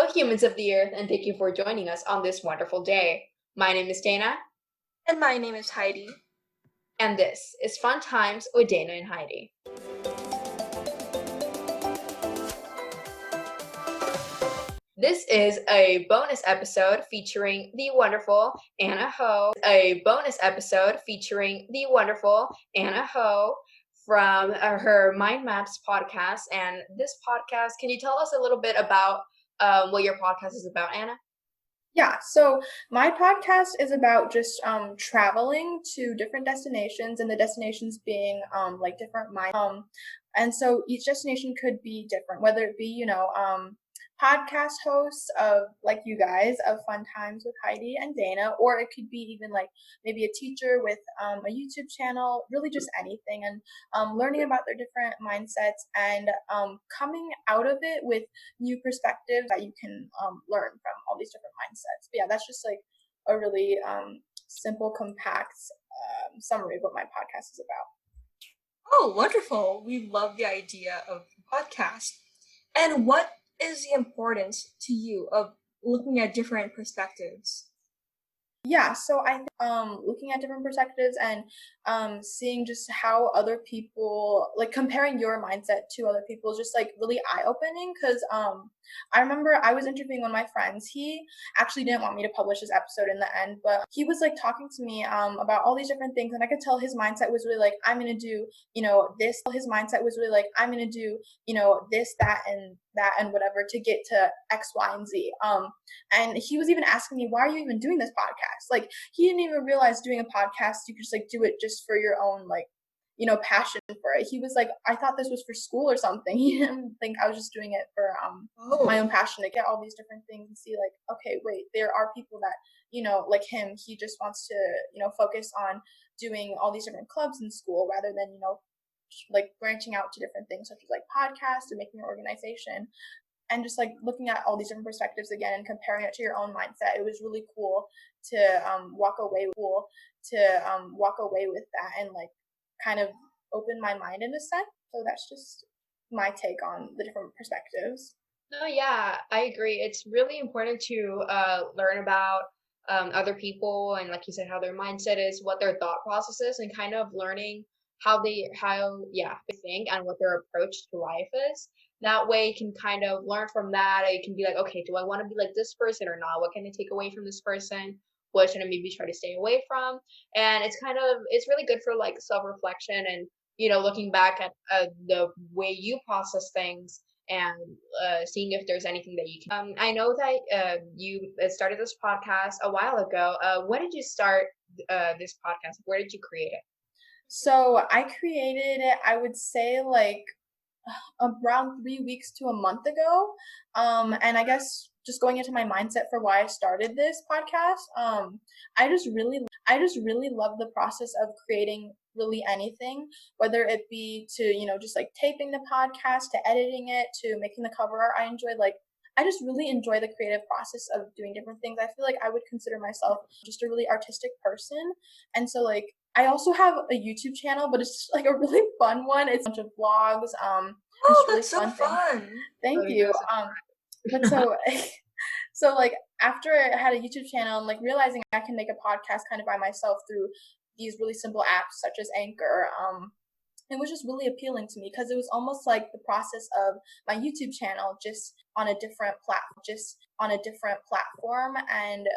Hello, humans of the earth, and thank you for joining us on this wonderful day. My name is Dana, And my name is Heidi. and this is Fun Times with Dana and Heidi. This is a bonus episode featuring the wonderful Anna Ho. From her Mind Maps podcast. And this podcast, can you tell us a little bit about what your podcast is about, Anna? Yeah, so my podcast is about just traveling to different destinations, and the destinations being like different and so each destination could be different, whether it be podcast hosts of like you guys of Fun Times with Heidi and Dana, or it could be even like maybe a teacher with a YouTube channel, really just anything, and learning about their different mindsets and coming out of it with new perspectives that you can learn from all these different mindsets. But yeah, that's just like a really simple, compact summary of what my podcast is about. Oh, wonderful. We love the idea of podcast. And what is the importance to you of looking at different perspectives? Yeah, so I think looking at different perspectives and seeing just how other people, like comparing your mindset to other people is just like really eye-opening because I remember I was interviewing one of my friends. He actually didn't want me to publish his episode in the end, but he was like talking to me about all these different things, and I could tell his mindset was really like, I'm gonna do, this. His mindset was really like, I'm gonna do, this, that, and whatever to get to X, Y, and Z. And he was even asking me, why are you even doing this podcast? Like, he didn't even realize doing a podcast, you could just like do it just for your own, like, passion for it. He was like, I thought this was for school or something. He didn't think I was just doing it for my own passion to get all these different things and see like, okay, wait, there are people that, like him, he just wants to, focus on doing all these different clubs in school rather than, like branching out to different things such as like podcasts and making an organization, and just like looking at all these different perspectives again and comparing it to your own mindset. It was really cool to walk away with that and like kind of open my mind in a sense. So that's just my take on the different perspectives. No, yeah, I agree. It's really important to learn about other people and, like you said, how their mindset is, what their thought process is, and kind of learning they think and what their approach to life is. That way, you can kind of learn from that. You can be like, okay, do I want to be like this person or not? What can I take away from this person? What should I maybe try to stay away from? And it's really good for like self-reflection and, looking back at the way you process things and seeing if there's anything that you can. I know that you started this podcast a while ago. When did you start this podcast? Where did you create it? So I created it, I would say like around 3 weeks to a month ago. And I guess just going into my mindset for why I started this podcast, I just really love the process of creating really anything, whether it be to, just like taping the podcast, to editing it, to making the cover art. I just really enjoy the creative process of doing different things. I feel like I would consider myself just a really artistic person. And so like I also have a YouTube channel, but it's like a really fun one. It's a bunch of vlogs. Oh, It's really that's so fun. Thank you. But so like after I had a YouTube channel and like realizing I can make a podcast kind of by myself through these really simple apps such as Anchor, it was just really appealing to me because it was almost like the process of my YouTube channel just on a different platform and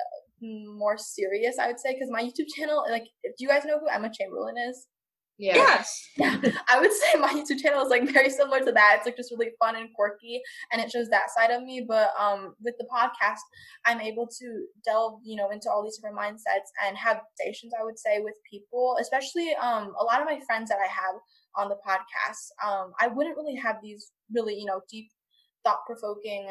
more serious, I would say, because my YouTube channel, like, do you guys know who Emma Chamberlain is? Yeah. Yes. Yeah, I would say my YouTube channel is like very similar to that. It's like just really fun and quirky, and it shows that side of me. But with the podcast, I'm able to delve, into all these different mindsets and have conversations, I would say, with people, especially a lot of my friends that I have on the podcast. I wouldn't really have these really, deep, thought-provoking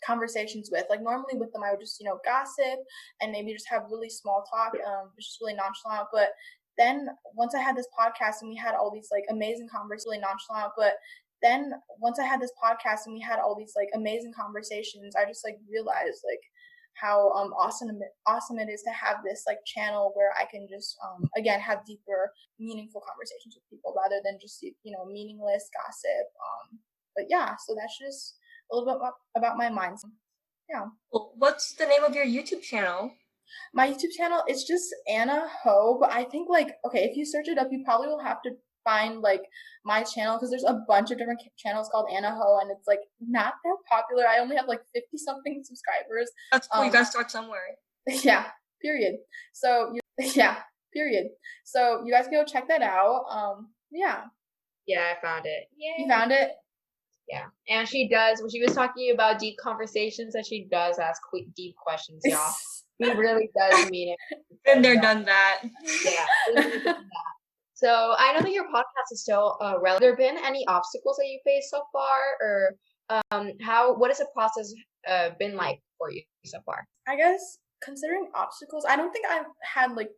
conversations with. Like normally with them, I would just, gossip and maybe just have really small talk, just really nonchalant. But then once I had this podcast and we had all these like amazing conversations, really nonchalant, but then once I had this podcast and we had all these like amazing conversations, I just like realized like how awesome it is to have this like channel where I can just again have deeper, meaningful conversations with people rather than just meaningless gossip. But yeah, so that's just a little bit about my mindset. Yeah. Well, what's the name of your YouTube channel? My YouTube channel is just Anna Ho, but I think like okay, if you search it up, you probably will have to find like my channel because there's a bunch of different channels called Anna Ho, and it's like not that popular. I only have like 50 something subscribers. That's cool. You gotta start somewhere. Yeah. Period. So you, yeah. Period. So you guys can go check that out. Yeah. Yeah, I found it. You Yay. found it. Yeah, and she does. When she was talking about deep conversations, that she does ask deep questions, y'all. She really does mean it. Been there, done that. Yeah. So I know that your podcast is still relevant. Have there been any obstacles that you faced so far, or what has the process been like for you so far? I guess considering obstacles, I don't think I've had like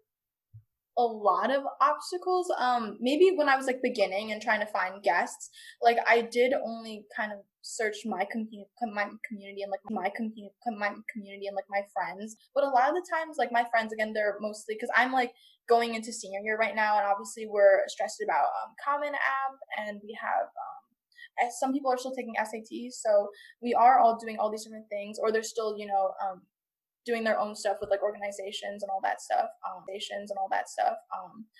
a lot of obstacles. Maybe when I was like beginning and trying to find guests, like I did only kind of search my community and like my community and like my friends. But a lot of the times, like my friends again, they're mostly because I'm like going into senior year right now, and obviously we're stressed about Common App, and we have as some people are still taking SATs, so we are all doing all these different things, or they're still, doing their own stuff with like organizations and all that stuff,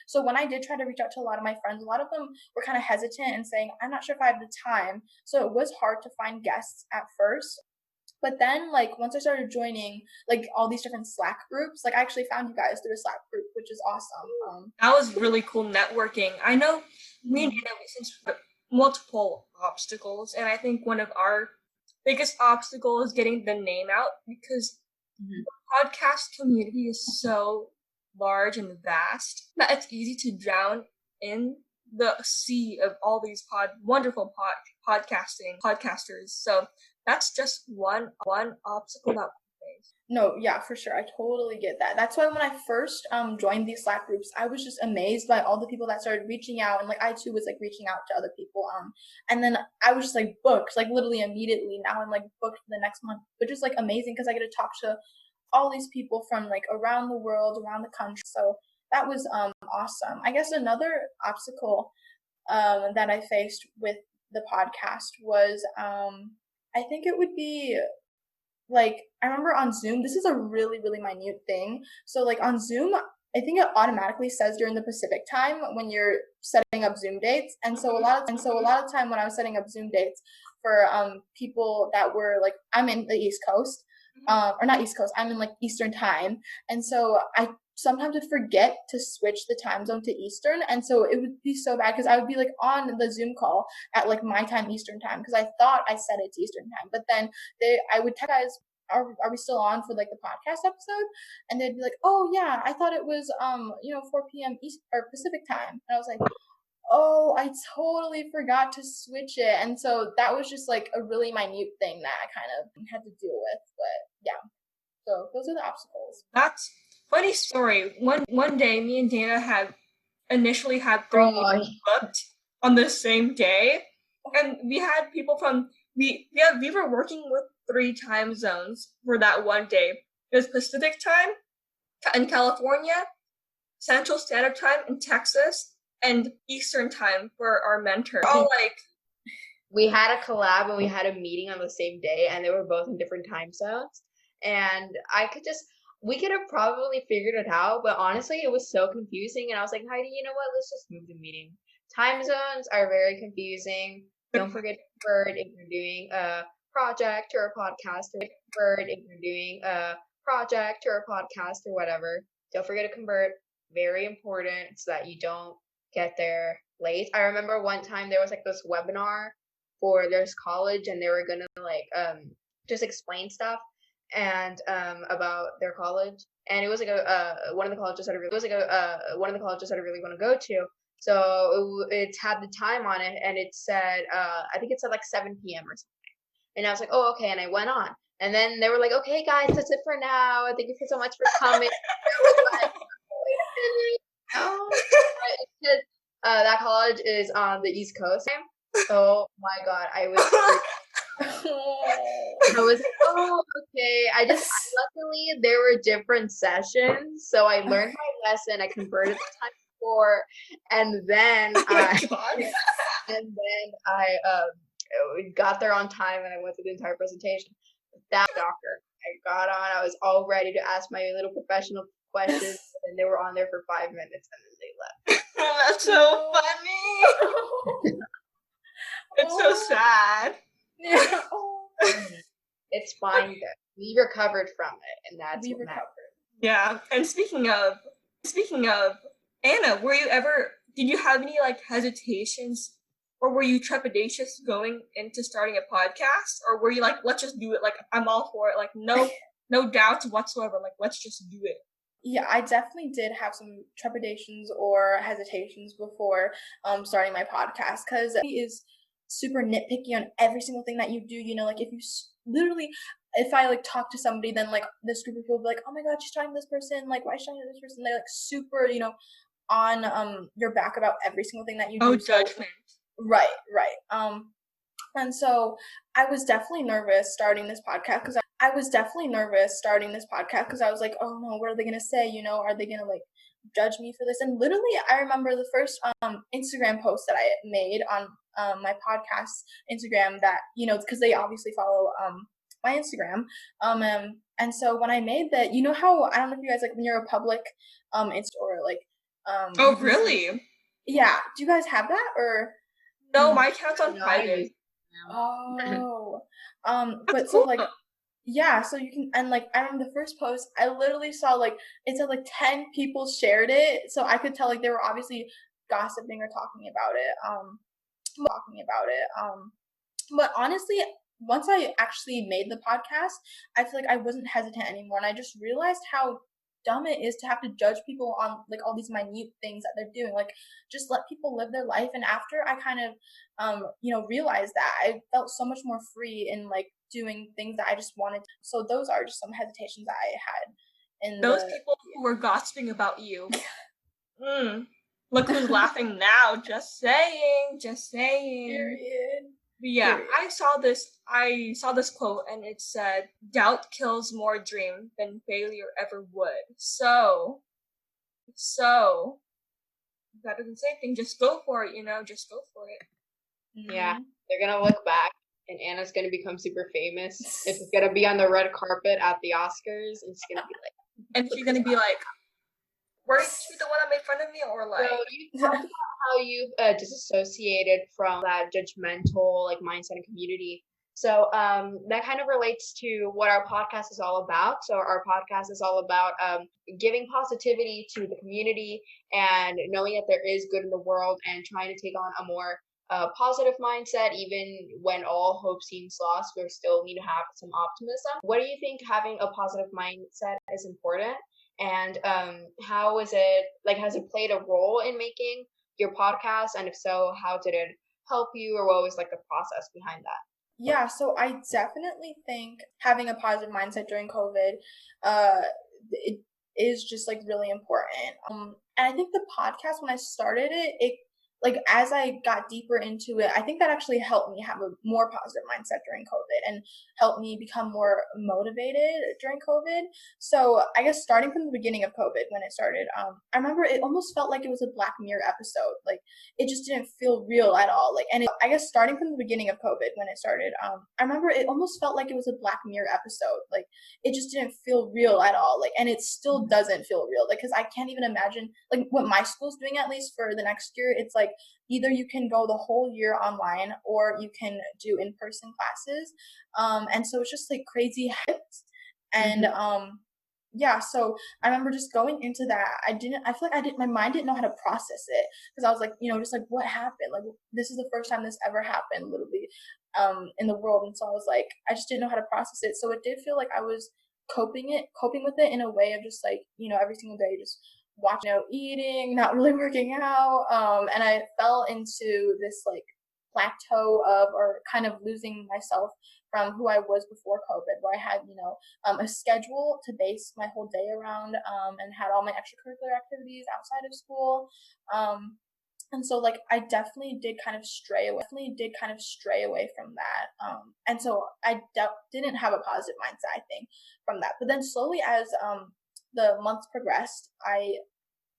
so when I did try to reach out to a lot of my friends, a lot of them were kind of hesitant and saying, I'm not sure if I have the time. So it was hard to find guests at first. But then, like, once I started joining, like, all these different Slack groups, like, I actually found you guys through a Slack group, which is awesome. That was really cool networking. I know me and Dana, since multiple obstacles, and I think one of our biggest obstacles is getting the name out because the podcast community is so large and vast that it's easy to drown in the sea of all these wonderful podcasters. So that's just one obstacle that we face. No, yeah, for sure. I totally get that. That's why when I first joined these Slack groups, I was just amazed by all the people that started reaching out, and like I too was like reaching out to other people. And then I was just like booked, like literally immediately. Now I'm like booked for the next month, which is like amazing because I get to talk to all these people from like around the world, around the country. So that was awesome. I guess another obstacle that I faced with the podcast was I think it would be like I remember on Zoom, this is a really, really minute thing. So like on Zoom, I think it automatically says during the Pacific time when you're setting up Zoom dates. And so a lot of time when I was setting up Zoom dates for people that were like I'm in the East Coast, or not East Coast, I'm in like Eastern time. And so I sometimes would forget to switch the time zone to Eastern. And so it would be so bad because I would be like on the Zoom call at like my time, Eastern time, because I thought I set it to Eastern time. But then I would tell guys, are we still on for like the podcast episode? And they'd be like, oh yeah, I thought it was 4 p.m. East or Pacific time. And I was like, oh, I totally forgot to switch it. And so that was just like a really minute thing that I kind of had to deal with. But yeah, so those are the obstacles. That's funny story. One day, me and Dana had initially had 3 meetings booked on the same day, and we had people from we were working with 3 time zones for that one day. It was Pacific time in California, Central Standard Time in Texas, and Eastern Time for our mentor. All like we had a collab and we had a meeting on the same day, and they were both in different time zones. And we could have probably figured it out, but honestly, it was so confusing. And I was like, Heidi, you know what? Let's just move the meeting. Time zones are very confusing. Don't forget to convert if you're doing a project or a podcast, or convert if you're doing a project or a podcast or whatever. Don't forget to convert. Very important so that you don't get there late. I remember one time there was like this webinar for this college, and they were gonna like just explain stuff and about their college, and it was like one of the colleges that I really want to go to. So it had the time on it, and it said I think it said like 7 p.m. or something, and I was like, oh okay, and I went on, and then they were like, okay guys, that's it for now. Thank you so much for coming. Oh, that college is on the East Coast. Oh my god, I was like, oh, okay. Luckily there were different sessions, so I learned my lesson. I converted the time before, and then I got there on time, and I went through the entire presentation. That doctor. I got on. I was all ready to ask my little professional questions, and they were on there for 5 minutes, and then they left. That's so funny. It's so sad. Yeah. It's fine though. We recovered from it, and that's We what matters. recovered. Yeah. And speaking of Anna, did you have any like hesitations, or were you trepidatious going into starting a podcast, or were you like, let's just do it, like I'm all for it, like no doubts whatsoever, like let's just do it? Yeah, I definitely did have some trepidations or hesitations before starting my podcast, because he is super nitpicky on every single thing that you do. You know, like if you literally, if I like talk to somebody, then like this group of people will be like, oh my god, she's talking to this person, like why is she talking to this person? They're like super, on your back about every single thing that you do. Oh, judgment. Right. And so I was definitely nervous starting this podcast because I was like, oh no, what are they gonna say? You know, are they gonna like judge me for this? And literally, I remember the first Instagram post that I made on my podcast Instagram, that because they obviously follow my Instagram, and so when I made that, you know how, I don't know if you guys, like when you're a public Insta, or like Oh, really? yeah, do you guys have that, or No, my account's on private. Oh, That's but so cool. like, yeah, so you can, and like, I remember the first post, I literally saw like, it said like 10 people shared it, so I could tell like they were obviously gossiping or talking about it. But honestly, once I actually made the podcast, I feel like I wasn't hesitant anymore, and I just realized how dumb it is to have to judge people on like all these minute things that they're doing. Like, just let people live their life. And after I kind of realized that, I felt so much more free in like doing things that I just wanted. So those are just some hesitations that I had in Those people who were gossiping about you. Look who's laughing now. Just saying. Period. But yeah, Period. I saw this quote, and it said, doubt kills more dream than failure ever would. So that doesn't say anything, just go for it, just go for it. Yeah, they're gonna look back, and Anna's gonna become super famous. It's gonna be on the red carpet at the Oscars, and it's gonna be like, and she's gonna be like, weren't you the one that made fun of me? Or like, so you talked about how you've disassociated from that judgmental like mindset and community. So that kind of relates to what our podcast is all about. So our podcast is all about giving positivity to the community and knowing that there is good in the world and trying to take on a more positive mindset. Even when all hope seems lost, we still need to have some optimism. What do you think having a positive mindset is important? And how is it, like, has it played a role in making your podcast? And if so, how did it help you, or what was like the process behind that? Yeah, so I definitely think having a positive mindset during COVID, it is just like really important. And I think the podcast, when I started it like as I got deeper into it, I think that actually helped me have a more positive mindset during COVID and helped me become more motivated during COVID. So I guess starting from the beginning of COVID when it started, I remember it almost felt like it was a Black Mirror episode. Like it just didn't feel real at all. Like, and I guess starting from the beginning of COVID when it started, I remember it almost felt like it was a Black Mirror episode. Like it just didn't feel real at all. Like, and it still doesn't feel real. Like, cause I can't even imagine like what my school's doing, at least for the next year. It's like either you can go the whole year online or you can do in-person classes. And so it's just like crazy hits. And yeah, so I remember just going into that. I feel like my mind didn't know how to process it, because I was like, just like, what happened? Like, this is the first time this ever happened, literally, in the world. And so I was like, I just didn't know how to process it. So it did feel like I was coping with it in a way of just like, every single day, just watching, eating, not really working out. And I fell into this like plateau of, or kind of losing myself from who I was before COVID, where I had, a schedule to base my whole day around, and had all my extracurricular activities outside of school. And so like I definitely did kind of stray away from that. And so I didn't have a positive mindset, I think, from that. But then slowly as the months progressed, I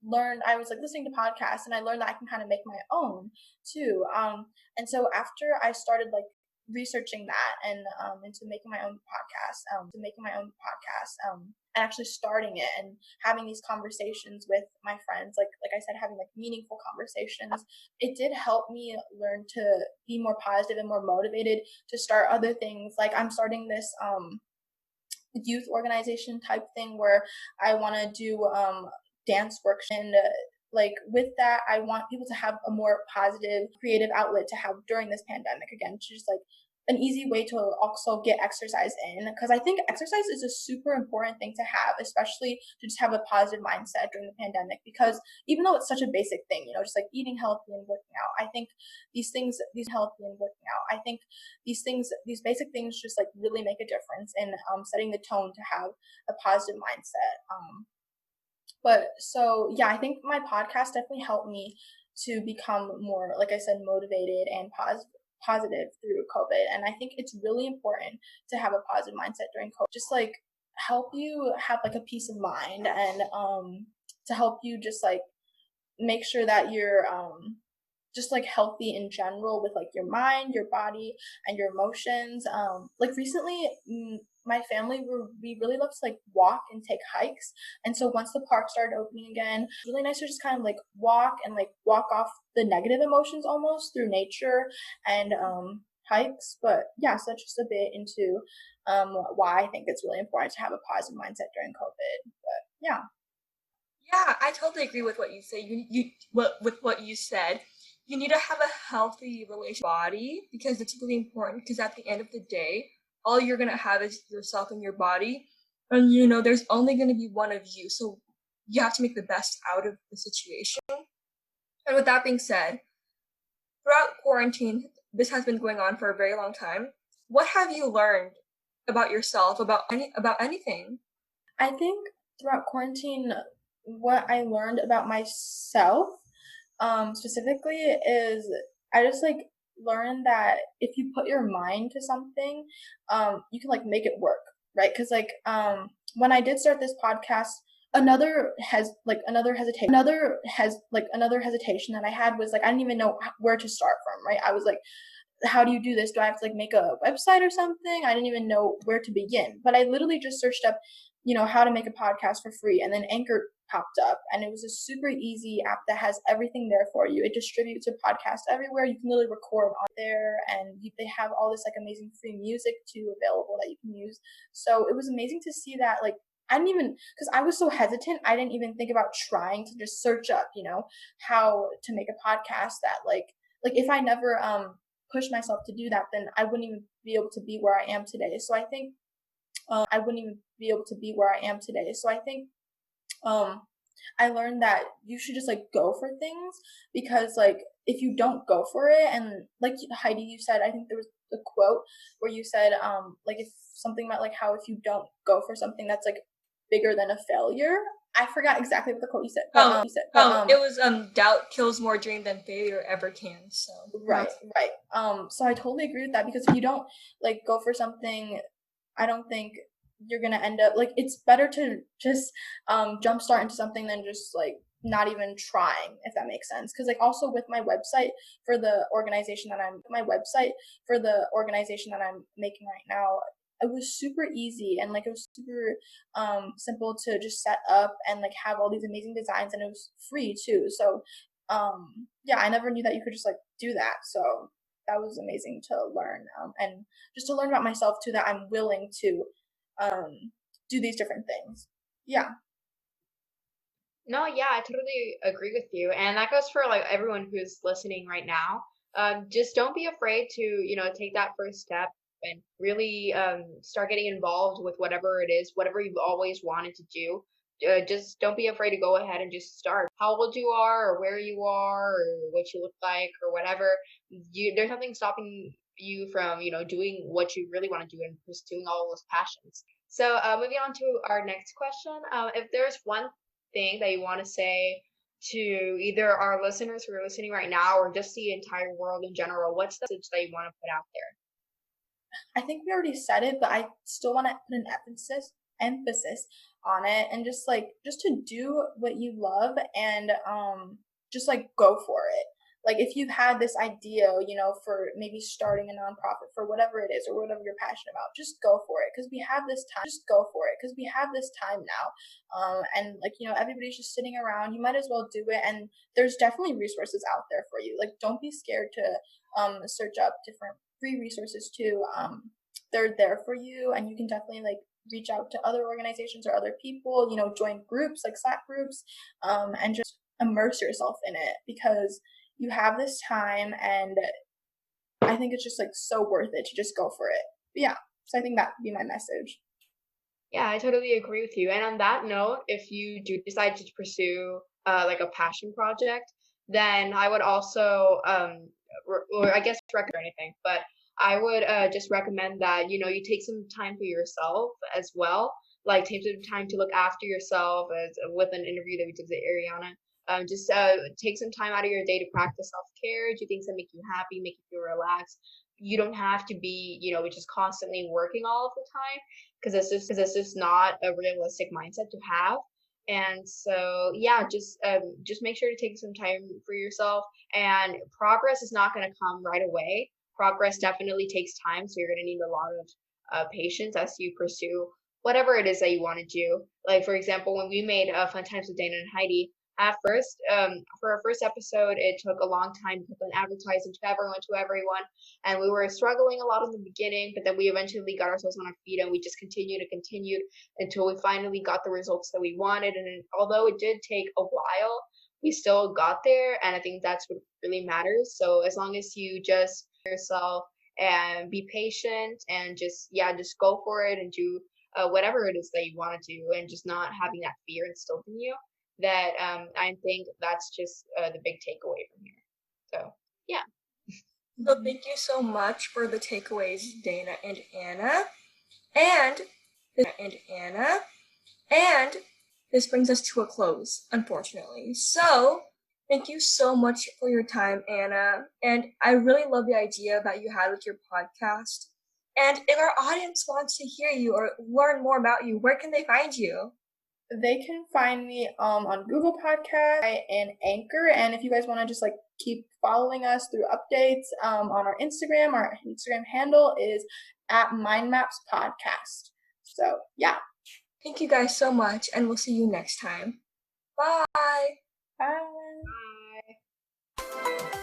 was like listening to podcasts, and I learned that I can kind of make my own too. And so after I started like researching that and into making my own podcast, and actually starting it and having these conversations with my friends, like I said, having like meaningful conversations. It did help me learn to be more positive and more motivated to start other things. Like I'm starting this youth organization type thing where I want to do dance work, and like with that I want people to have a more positive creative outlet to have during this pandemic, again, to just like an easy way to also get exercise in, because I think exercise is a super important thing to have, especially to just have a positive mindset during the pandemic, because even though it's such a basic thing, just like eating healthy and working out, I think these basic things just like really make a difference in setting the tone to have a positive mindset. But so yeah, I think my podcast definitely helped me to become more, like I said, motivated and positive through COVID. And I think it's really important to have a positive mindset during COVID, just like help you have like a peace of mind, and to help you just like make sure that you're just like healthy in general with like your mind, your body, and your emotions. Like recently, my family we really love to like walk and take hikes, and so once the park started opening again, it's really nice to just kind of like walk and like walk off the negative emotions almost through nature and hikes. But yeah, so that's just a bit into why I think it's really important to have a positive mindset during COVID. But yeah. Yeah, I totally agree with what you say. With what you said. You need to have a healthy relationship with your body because it's really important. Because at the end of the day, all you're gonna have is yourself and your body, and there's only gonna be one of you. So you have to make the best out of the situation. And with that being said, throughout quarantine, this has been going on for a very long time. What have you learned about yourself, about anything? I think throughout quarantine, what I learned about myself specifically is I just like learned that if you put your mind to something, you can like make it work, right? Because like when I did start this podcast, another hesitation that I had was like I didn't even know where to start from, right? I was like, how do you do this? Do I have to like make a website or something? I didn't even know where to begin. But I literally just searched up, how to make a podcast for free, and then Anchor popped up, and it was a super easy app that has everything there for you. It distributes your podcast everywhere. You can literally record on there, and they have all this like amazing free music too available that you can use. So it was amazing to see that. Like I didn't even, because I was so hesitant, I didn't even think about trying to just search up, how to make a podcast, that like if I never push myself to do that, then I wouldn't even be able to be where I am today. So I think I learned that you should just like go for things, because like if you don't go for it, and like Heidi, you said, I think there was a quote where you said like if something about like how if you don't go for something that's like bigger than a failure. I forgot exactly what the quote you said, but It was doubt kills more dream than failure ever can. So right, right. So I totally agree with that, because if you don't like go for something, I don't think you're gonna end up like, it's better to just jumpstart into something than just like not even trying, if that makes sense. Because like also with my website for the organization that I'm making right now, it was super easy, and like it was super simple to just set up and like have all these amazing designs, and it was free too. So yeah, I never knew that you could just like do that. So that was amazing to learn, and just to learn about myself too, that I'm willing to do these different things. Yeah. No, yeah, I totally agree with you. And that goes for like everyone who's listening right now. Just don't be afraid to, take that first step and really start getting involved with whatever it is, whatever you've always wanted to do. Just don't be afraid to go ahead and just start. How old you are, or where you are, or what you look like, or whatever. There's nothing stopping you from, doing what you really want to do and pursuing all those passions. So, moving on to our next question. If there's one thing that you want to say to either our listeners who are listening right now or just the entire world in general, what's the message that you want to put out there? I think we already said it, but I still want to put an emphasis on it, and just to do what you love, and just like go for it. like if you had this idea, for maybe starting a nonprofit for whatever it is or whatever you're passionate about, just go for it because we have this time. Just go for it because we have this time now. And like, everybody's just sitting around. You might as well do it. And there's definitely resources out there for you. Like, don't be scared to search up different free resources too. They're there for you, and you can definitely like reach out to other organizations or other people, join groups like Slack groups, and just immerse yourself in it because you have this time, and I think it's just like so worth it to just go for it. But yeah, so I think that would be my message. Yeah, I totally agree with you. And on that note, if you do decide to pursue like a passion project, then I would also or I guess recommend anything, but I would just recommend that you take some time for yourself as well. Like take some time to look after yourself, as with an interview that we did with Ariana. Just take some time out of your day to practice self-care, do things that make you happy, make you feel relaxed. You don't have to be, just constantly working all of the time because it's just not a realistic mindset to have. And so yeah, just make sure to take some time for yourself. And progress is not going to come right away. Progress definitely takes time, so you're going to need a lot of patience as you pursue whatever it is that you want to do. Like for example, when we made Fun Times with Dana and Heidi, at first, for our first episode, it took a long time to put an advertising to everyone, and we were struggling a lot in the beginning, but then we eventually got ourselves on our feet, and we just continued until we finally got the results that we wanted. And although it did take a while, we still got there, and I think that's what really matters. So as long as you just yourself and be patient and just go for it and do whatever it is that you want to do, and just not having that fear instilled in you, that I think that's just the big takeaway from here. So yeah. So thank you so much for the takeaways, Dana and Anna. And this brings us to a close, unfortunately. So thank you so much for your time, Anna. And I really love the idea that you had with your podcast. And if our audience wants to hear you or learn more about you, where can they find you? They can find me on Google Podcast and Anchor. And if you guys want to just like keep following us through updates on our Instagram handle is at Mindmaps Podcast. So yeah. Thank you guys so much, and we'll see you next time. Bye. Bye. Bye.